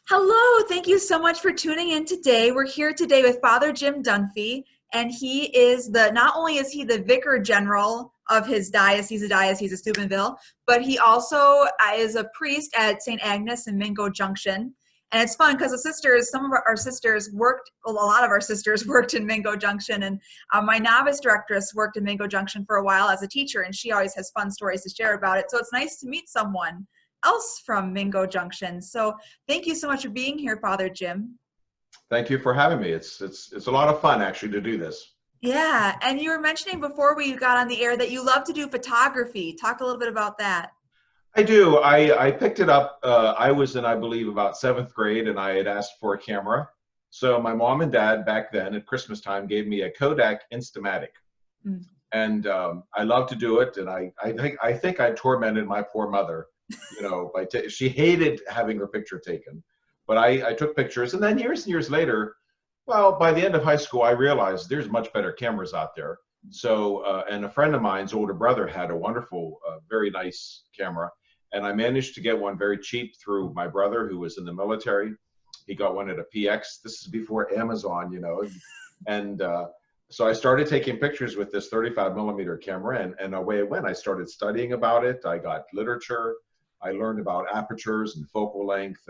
Hello, thank you so much for tuning in today. We're here today with Fr Jim Dunfee, and he is not only is he the Vicar General of his diocese, the Diocese of Steubenville, but he also is a priest at St. Agnes in Mingo Junction. And it's fun because some of our sisters worked, well, a lot of our sisters worked in Mingo Junction, and my novice directress worked in Mingo Junction for a while as a teacher, and she always has fun stories to share about it. So it's nice to meet someone else from Mingo Junction. So thank you so much for being here, Fr Jim. Thank you for having me. It's a lot of fun actually to do this. Yeah, and you were mentioning before we got on the air that you love to do photography. Talk a little bit about that. I do. I picked it up. I was in, I believe, about 7th grade, and I had asked for a camera. So my mom and dad back then at Christmas time gave me a Kodak Instamatic. Mm. And I love to do it. And I think I tormented my poor mother. She hated having her picture taken, but I took pictures, and then years and years later, well, by the end of high school, I realized there's much better cameras out there. So, and a friend of mine's older brother had a wonderful, very nice camera, and I managed to get one very cheap through my brother who was in the military. He got one at a PX. This is before Amazon, and so I started taking pictures with this 35mm camera, and away it went. I started studying about it. I got literature. I learned about apertures and focal length,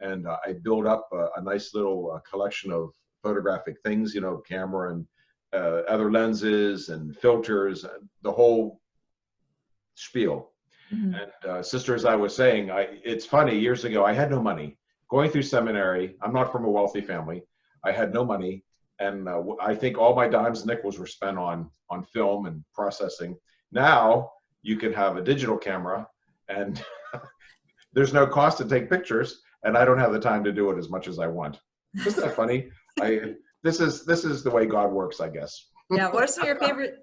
and I built up a nice little collection of photographic things, camera and other lenses and filters, the whole spiel. Mm-hmm. And sister, as I was saying, it's funny, years ago, I had no money. Going through seminary, I'm not from a wealthy family. I had no money, and I think all my dimes and nickels were spent on film and processing. Now, you can have a digital camera, and there's no cost to take pictures, and I don't have the time to do it as much as I want. Isn't that funny? This is the way God works, I guess. Yeah. What are some of your favorite?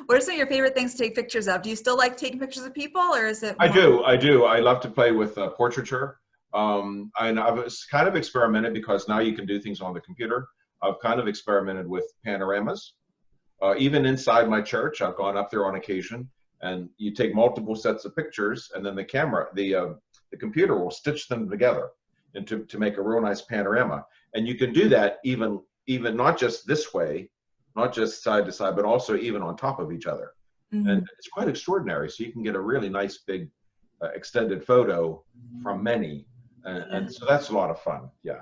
What are some of your favorite things to take pictures of? Do you still like taking pictures of people, or is it? I do. I love to play with portraiture. And I've kind of experimented, because now you can do things on the computer. I've kind of experimented with panoramas. Even inside my church, I've gone up there on occasion. And you take multiple sets of pictures, and then the camera, the computer will stitch them together to make a real nice panorama. And you can do that even not just this way, not just side to side, but also even on top of each other. Mm-hmm. And it's quite extraordinary. So you can get a really nice big extended photo from many, and so that's a lot of fun. Yeah.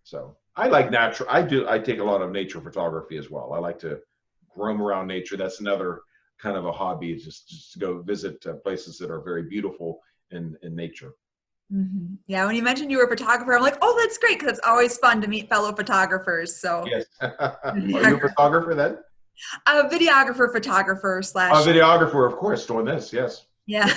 So I like natural. I take a lot of nature photography as well. I like to roam around nature. That's another kind of a hobby, just to go visit places that are very beautiful in nature. Mm-hmm. Yeah, when you mentioned you were a photographer, I'm like, oh, that's great, because it's always fun to meet fellow photographers. So yes. Are you a photographer then? A videographer, photographer / a videographer, of course, doing this. Yes. Yeah.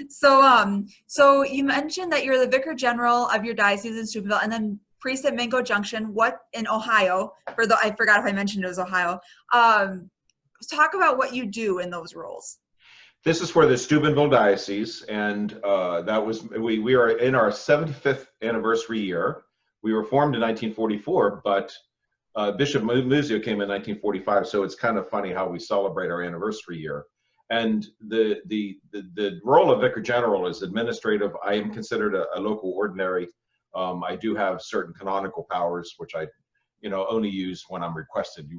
So you mentioned that you're the Vicar General of your diocese in Steubenville, and then priest at Mingo Junction. What in Ohio? I forgot if I mentioned it was Ohio. Talk about what you do in those roles. This is for the Steubenville Diocese, and that was we are in our 75th anniversary year. We were formed in 1944, but Bishop Muzio came in 1945, so it's kind of funny how we celebrate our anniversary year. And the role of Vicar General is administrative. I am considered a local ordinary. I do have certain canonical powers, which I, only use when I'm requested.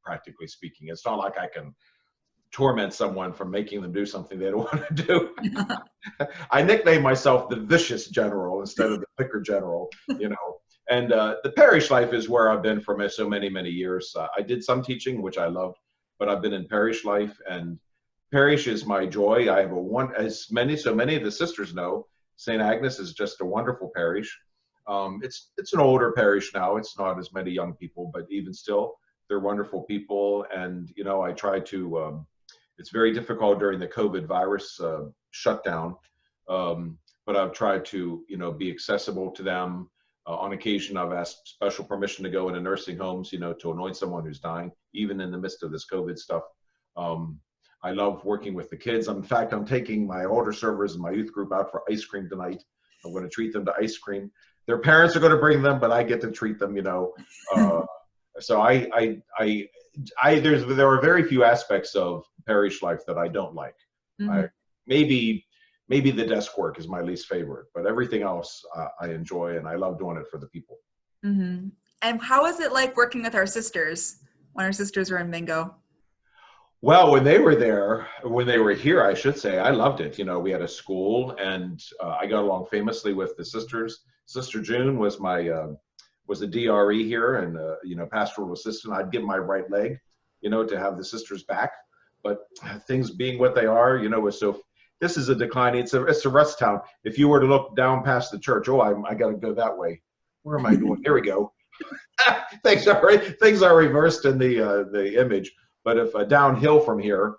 Practically speaking, it's not like I can torment someone from making them do something they don't want to do. I nickname myself the Vicious General instead of the Vicar General, And the parish life is where I've been for so many years. I did some teaching, which I loved, but I've been in parish life, and parish is my joy. I have so many of the sisters know, St. Agnes is just a wonderful parish. It's an older parish now. It's not as many young people, but even still, they're wonderful people. And, I try to, it's very difficult during the COVID virus shutdown, but I've tried to, be accessible to them. On occasion, I've asked special permission to go into nursing homes, to anoint someone who's dying, even in the midst of this COVID stuff. I love working with the kids. In fact, I'm taking my older servers and my youth group out for ice cream tonight. I'm going to treat them to ice cream. Their parents are going to bring them, but I get to treat them, So there are very few aspects of parish life that I don't like. Mm-hmm. Maybe maybe the desk work is my least favorite, but everything else I enjoy, and I love doing it for the people. Mm-hmm. And how is it like working with our sisters when our sisters were in Mingo? Well, when they were here, I should say, I loved it. You know, we had a school, and I got along famously with the sisters. Sister June was was a DRE here, and you know, pastoral assistant. I'd give my right leg, you know, to have the sisters back. But things being what they are, you know, this is a declining. It's a rest town. If you were to look down past the church, oh, I got to go that way. Where am I going? Here we go. Things are reversed in the image. But if downhill from here,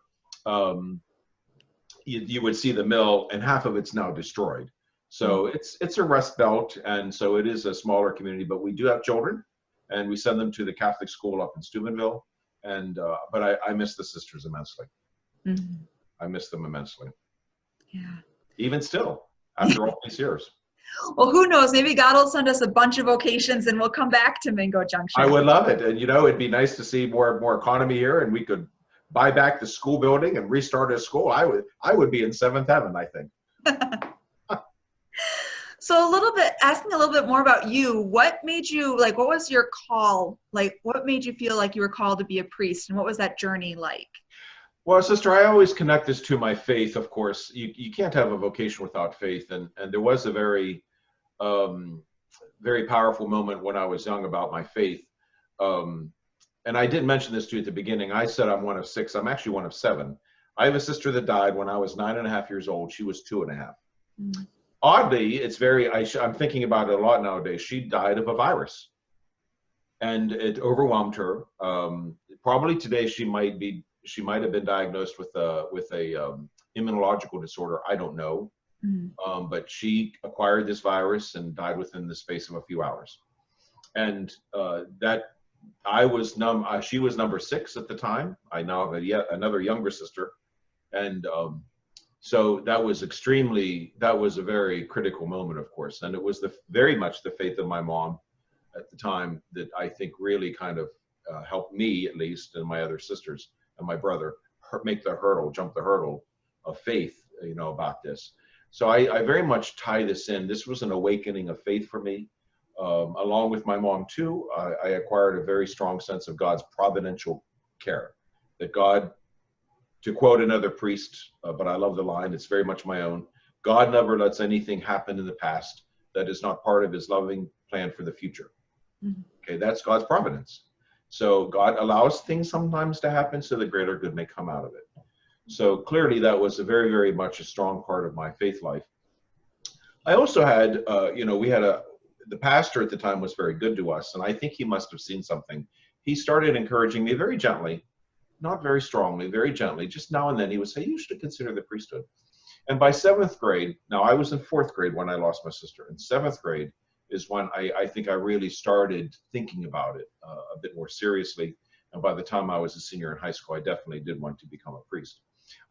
you would see the mill, and half of it's now destroyed. So it's a rest belt, and so it is a smaller community. But we do have children, and we send them to the Catholic school up in Steubenville. And but I miss the sisters immensely. Mm-hmm. I miss them immensely. Yeah. Even still, after all these years. Well, who knows? Maybe God will send us a bunch of vocations and we'll come back to Mingo Junction. I would love it. And, you know, it'd be nice to see more economy here, and we could buy back the school building and restart a school. I would be in seventh heaven, I think. So asking a little bit more about you, what made you, like, what was your call? Like, what made you feel like you were called to be a priest, and what was that journey like? Well, sister, I always connect this to my faith, of course. You can't have a vocation without faith. And there was a very, very powerful moment when I was young about my faith. And I didn't mention this to you at the beginning. I said I'm one of 6. I'm actually one of 7. I have a sister that died when I was 9.5 years old. She was 2.5. Mm-hmm. Oddly, I'm thinking about it a lot nowadays. She died of a virus, and it overwhelmed her. Probably today she might have been diagnosed with a immunological disorder. I don't know. Mm-hmm. But she acquired this virus and died within the space of a few hours. And that I was she was number 6 at the time. I now have yet another younger sister. And so that was a very critical moment, of course. And it was very much the faith of my mom at the time that I think really kind of helped me, at least, and my other sisters and my brother jump the hurdle of faith, you know, about this. So I very much tie this in. This was an awakening of faith for me. Along with my mom too, I acquired a very strong sense of God's providential care. That God, to quote another priest, but I love the line, it's very much my own, God never lets anything happen in the past that is not part of his loving plan for the future. Mm-hmm. Okay, that's God's providence. So God allows things sometimes to happen so the greater good may come out of it. So clearly that was a very, very much a strong part of my faith life. I also had, the pastor at the time was very good to us, and I think he must have seen something. He started encouraging me very gently, not very strongly, very gently. Just now and then he would say, you should consider the priesthood. And by 7th grade, now I was in 4th grade when I lost my sister. In 7th grade is when I think I really started thinking about it a bit more seriously. And by the time I was a senior in high school, I definitely did want to become a priest.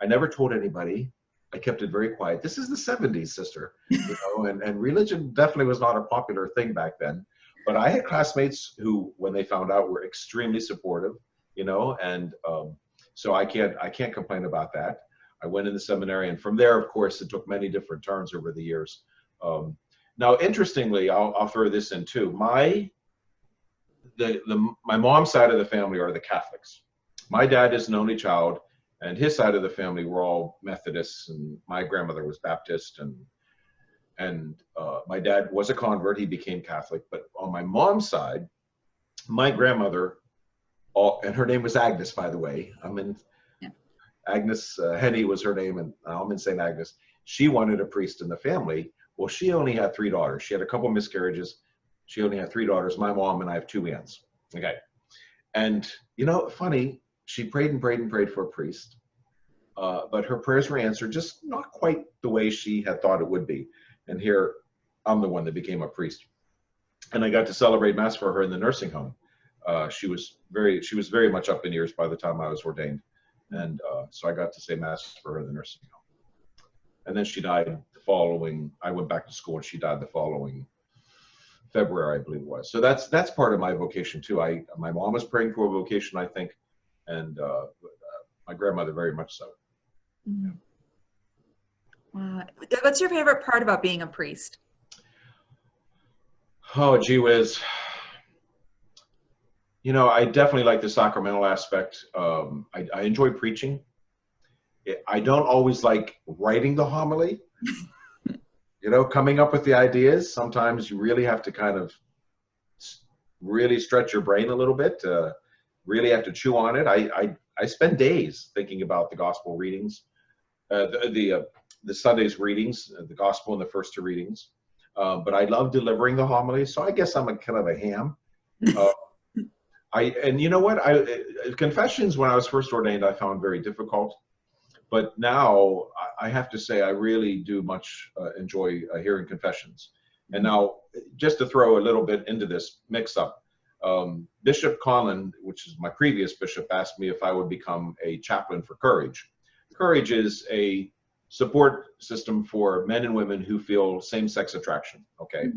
I never told anybody. I kept it very quiet. This is the 70s, sister, you know, and religion definitely was not a popular thing back then. But I had classmates who, when they found out, were extremely supportive, you know, and so I can't complain about that. I went in the seminary, and from there, of course, it took many different turns over the years. Now, interestingly, I'll throw this in too. My mom's side of the family are the Catholics. My dad is an only child, and his side of the family were all Methodists, and my grandmother was Baptist, and my dad was a convert. He became Catholic. But on my mom's side, my grandmother, and her name was Agnes, by the way. Agnes Henny was her name, and I'm in St. Agnes. She wanted a priest in the family. Well, she only had 3 daughters. She had a couple miscarriages. She only had 3 daughters, my mom, and I have 2 aunts. Okay. And, you know, funny, she prayed and prayed and prayed for a priest. But her prayers were answered just not quite the way she had thought it would be. And here, I'm the one that became a priest. And I got to celebrate Mass for her in the nursing home. She was very much up in years by the time I was ordained. And so I got to say Mass for her in the nursing home. And then she died I went back to school, and she died the following February, I believe it was. So that's part of my vocation too. My mom was praying for a vocation, I think, and my grandmother very much so. Mm-hmm. What's your favorite part about being a priest? Oh, gee whiz. You know, I definitely like the sacramental aspect. I enjoy preaching. I don't always like writing the homily, you know, coming up with the ideas. Sometimes you really have to kind of really stretch your brain a little bit, really have to chew on it. I spend days thinking about the gospel readings, the Sunday's readings, the gospel and the first two readings. But I love delivering the homilies, so I guess I'm a kind of a ham. And you know what? Confessions, when I was first ordained, I found very difficult. But now I have to say I really do much enjoy hearing confessions. And now, just to throw a little bit into this mix-up, Bishop Conlon, which is my previous bishop, asked me if I would become a chaplain for Courage. Courage is a support system for men and women who feel same-sex attraction, okay?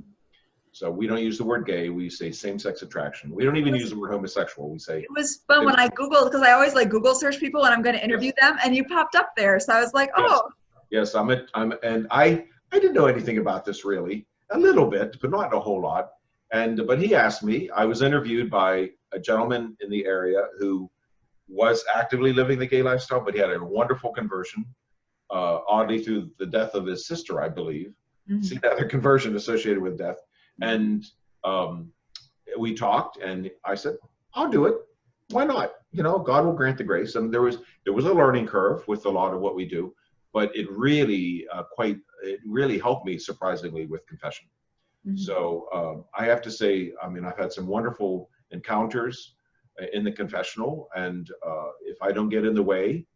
So we don't use the word gay, we say same-sex attraction. We don't even use the word homosexual, we say... It was fun when I Googled, because I always like Google search people when I'm going to interview them, and you popped up there, so I was like, oh. Yes, and I didn't know anything about this really, a little bit, but not a whole lot. But he asked me. I was interviewed by a gentleman in the area who was actively living the gay lifestyle, but he had a wonderful conversion, oddly through the death of his sister, I believe. See, another conversion associated with death. And we talked, and I said, I'll do it. Why not? You know, God will grant the grace. And there was a learning curve with a lot of what we do, but it really helped me surprisingly with confession. So I have to say, I mean, I've had some wonderful encounters in the confessional, and if I don't get in the way,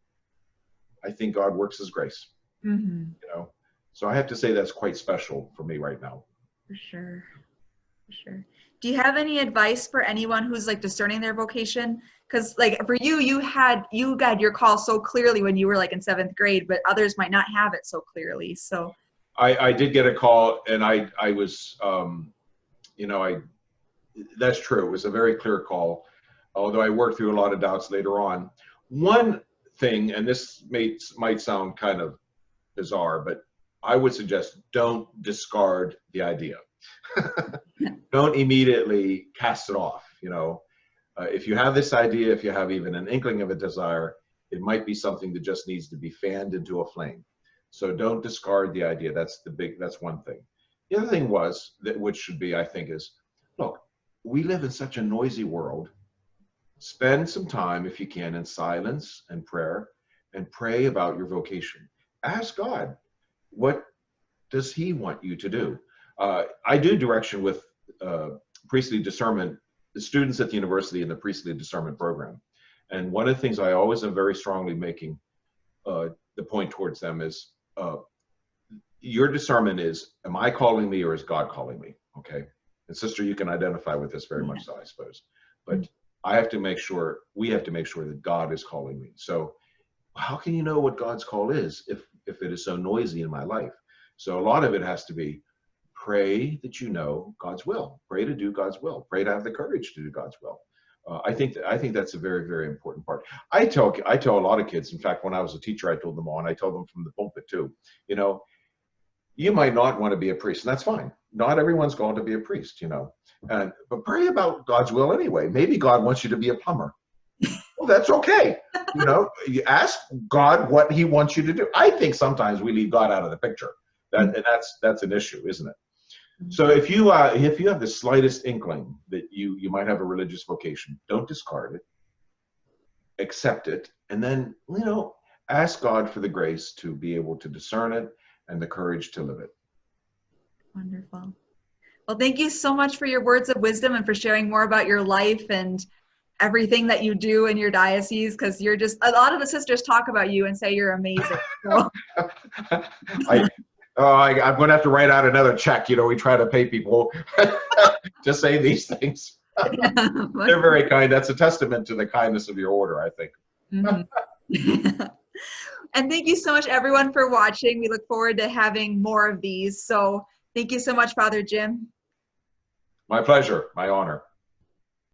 I think God works His grace. You know, so I have to say that's quite special for me right now. For sure. For sure. Do you have any advice for anyone who's like discerning their vocation? Because like for you, you got your call so clearly when you were like in 7th grade, but others might not have it so clearly. So I did get a call, and I was, you know, that's true. It was a very clear call, although I worked through a lot of doubts later on. One thing, and this might sound kind of bizarre, but I would suggest don't discard the idea. Don't immediately cast it off. You know, if you have this idea, if you have even an inkling of a desire, it might be something that just needs to be fanned into a flame. So don't discard the idea. That's one thing. The other thing which should be, I think, is, look, we live in such a noisy world. Spend some time, if you can, in silence and prayer, and pray about your vocation. Ask God, what does He want you to do? I do direction with priestly discernment, the students at the university in the priestly discernment program. And one of the things I always am very strongly making the point towards them is, your discernment is, am I calling me or is God calling me? Okay. And sister, you can identify with this very much so, I suppose. But we have to make sure that God is calling me. So how can you know what God's call is if it is so noisy in my life? So a lot of it has to be, pray that you know God's will. Pray to do God's will. Pray to have the courage to do God's will. I think that's a very, very important part. I tell a lot of kids, in fact, when I was a teacher, I told them all, and I told them from the pulpit too, you know, you might not want to be a priest, and that's fine. Not everyone's going to be a priest, you know, but pray about God's will anyway. Maybe God wants you to be a plumber. Well, that's okay. You know, you ask God what He wants you to do. I think sometimes we leave God out of the picture. And that's an issue, isn't it? So if you have the slightest inkling that you might have a religious vocation, don't discard it, accept it, and then, you know, ask God for the grace to be able to discern it and the courage to live it. Wonderful. Well, thank you so much for your words of wisdom and for sharing more about your life and everything that you do in your diocese, because you're just, a lot of the sisters talk about you and say you're amazing. So. I'm going to have to write out another check. You know, we try to pay people to say these things. They're very kind. That's a testament to the kindness of your order, I think. And thank you so much, everyone, for watching. We look forward to having more of these. So thank you so much, Father Jim. My pleasure. My honor.